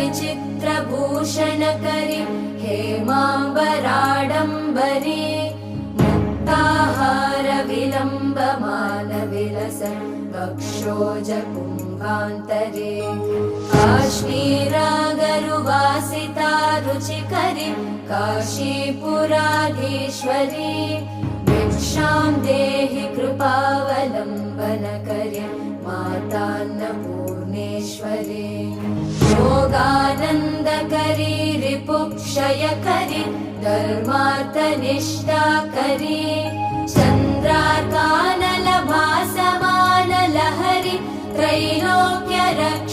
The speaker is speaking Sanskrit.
विचित्रभूषणकरि हेमाम्बराडम्बरी मुक्ताहार विलम्बमानविलसन् वक्षोजकुम्भान्तरे काश्मीरागरुवासिता रुचिकरि काशीपुराधीश्वरी भिक्षां देहि कृपावलम्बनकरि मातान्नपूर्णेश्वरी योगानन्दकरी रिपुक्षयकरि धर्मार्थनिष्ठाकरी चन्द्रार्कानलभासमानलहरि त्रैलोक्यरक्षाकरी